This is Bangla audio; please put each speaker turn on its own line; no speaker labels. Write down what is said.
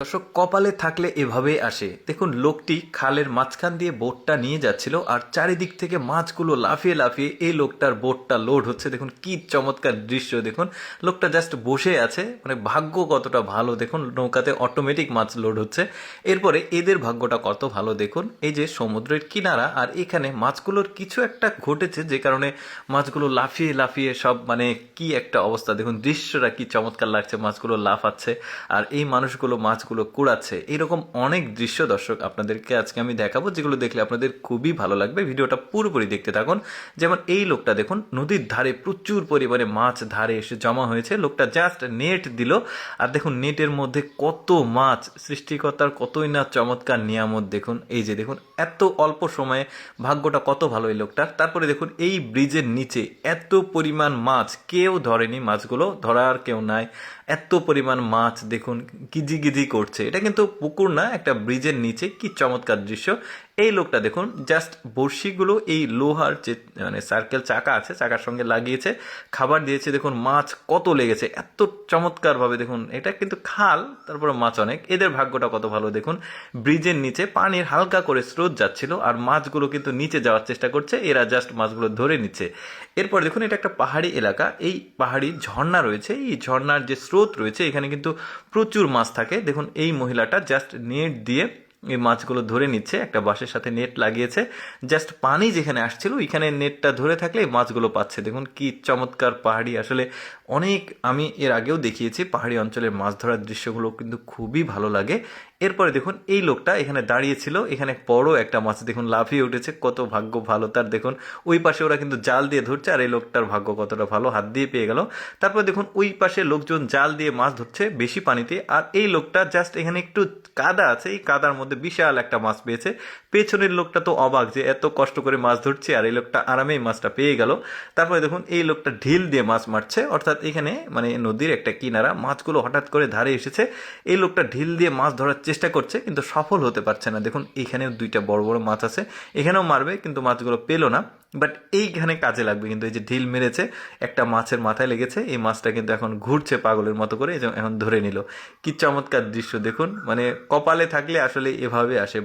দর্শক, কপালে থাকলে এভাবেই আসে। দেখুন, লোকটি খালের মাঝখান দিয়ে বোটটা নিয়ে যাচ্ছিল আর চারিদিক থেকে মাছগুলো লাফিয়ে লাফিয়ে এই লোকটার বোটটা লোড হচ্ছে। দেখুন কি চমৎকার দৃশ্য। দেখুন, লোকটা জাস্ট বসে আছে, মানে ভাগ্য কতটা ভালো। দেখুন, নৌকাতে অটোমেটিক মাছ লোড হচ্ছে। এরপরে এদের ভাগ্যটা কত ভালো। দেখুন, এই যে সমুদ্রের কিনারা, আর এখানে মাছগুলোর কিছু একটা ঘটেছে যে কারণে মাছগুলো লাফিয়ে লাফিয়ে সব, মানে কি একটা অবস্থা। দেখুন দৃশ্যটা কি চমৎকার লাগছে, মাছগুলো লাফাচ্ছে আর এই মানুষগুলো মাছগুলো কুড়াচ্ছে। এরকম অনেক দৃশ্য দর্শক আপনাদেরকে আজকে আমি দেখাবো, যেগুলো দেখলে আপনাদের খুবই ভালো লাগবে। ভিডিওটা পুরোপুরি দেখতে থাকুন। যেমন এই লোকটা দেখুন, নদীর ধারে প্রচুর পরিমাণে মাছ ধারে এসে জমা হয়েছে। লোকটা জাস্ট নেট দিল আর দেখুন নেটের মধ্যে কত মাছ। সৃষ্টিকর্তার কতই না চমৎকার নিয়ামত। দেখুন এই যে দেখুন, এত অল্প সময়ে ভাগ্যটা কত ভালো এই লোকটার। তারপরে দেখুন এই ব্রিজের নিচে এত পরিমাণ মাছ, কেউ ধরেনি মাছগুলো, ধরার কেউ নাই। এত পরিমাণ মাছ দেখুন গিজি গিজি করছে। এটা কিন্তু পুকুর না, একটা ব্রিজের নিচে। কি চমৎকার দৃশ্য। এই লোকটা দেখুন জাস্ট বড়শিগুলো এই লোহার যে মানে সার্কেল চাকা আছে, চাকার সঙ্গে লাগিয়েছে, খাবার দিয়েছে। দেখুন মাছ কত লেগেছে এত চমৎকার ভাবে। দেখুন এটা কিন্তু খাল, তারপরে মাছ অনেক। এদের ভাগ্যটা কত ভালো। দেখুন ব্রিজের নিচে পানির হালকা করে স্রোত যাচ্ছিল আর মাছগুলো কিন্তু নিচে যাওয়ার চেষ্টা করছে, এরা জাস্ট মাছগুলো ধরে নিচ্ছে। এরপর দেখুন এটা একটা পাহাড়ি এলাকা, এই পাহাড়ি ঝর্ণা রয়েছে। এই ঝর্ণার যে স্রোত রয়েছে এখানে কিন্তু প্রচুর মাছ থাকে। দেখুন এই মহিলাটা জাস্ট নেট দিয়ে এই মাছগুলো ধরে নিচ্ছে, একটা বাঁশের সাথে নেট লাগিয়েছে। জাস্ট পানি যেখানে আসছিল এখানে নেটটা ধরে থাকলে এই মাছগুলো পাচ্ছে। দেখুন কি চমৎকার পাহাড়ি। আসলে অনেক, আমি এর আগেও দেখিয়েছি পাহাড়ি অঞ্চলের মাছ ধরার দৃশ্যগুলো কিন্তু খুবই ভালো লাগে। এরপরে দেখুন এই লোকটা এখানে দাঁড়িয়েছিল, এখানে বড় একটা মাছ দেখুন লাফিয়ে উঠেছে। কত ভাগ্য ভালো তার। দেখুন ওই পাশে ওরা কিন্তু জাল দিয়ে ধরছে আর এই লোকটার ভাগ্য কতটা ভালো, হাত দিয়ে পেয়ে গেল। তারপর দেখুন ওই পাশে লোকজন জাল দিয়ে মাছ ধরছে বেশি পানিতে, আর এই লোকটা জাস্ট এখানে একটু কাদা আছে, এই কাদার মধ্যে বিশাল একটা মাছ পেয়েছে। পেছনের লোকটা তো অবাক যে এত কষ্ট করে মাছ ধরছে আর এই লোকটা আরামেই মাছটা পেয়ে গেল। তারপরে দেখুন এই লোকটা ঢিল দিয়ে মাছ মারছে, অর্থাৎ এখানে মানে নদীর একটা কিনারা, মাছগুলো হঠাৎ করে ধারে এসেছে। এই লোকটা ঢিল দিয়ে মাছ ধরার চেষ্টা করছে কিন্তু সফল হতে পারছে না। দেখুন এখানেও দুইটা বড় বড় মাছ আছে, এখানেও মারবে কিন্তু মাছগুলো পেলো না। বাট এইখানে কাজে লাগবে কিন্তু। এই যে ঢিল মেরেছে, একটা মাছের মাথায় লেগেছে, এই মাছটা কিন্তু এখন ঘুরছে পাগলের মতো করে, এখন ধরে নিল। কি চমৎকার দৃশ্য। দেখুন মানে কপালে থাকলে আসলে এভাবে আসে।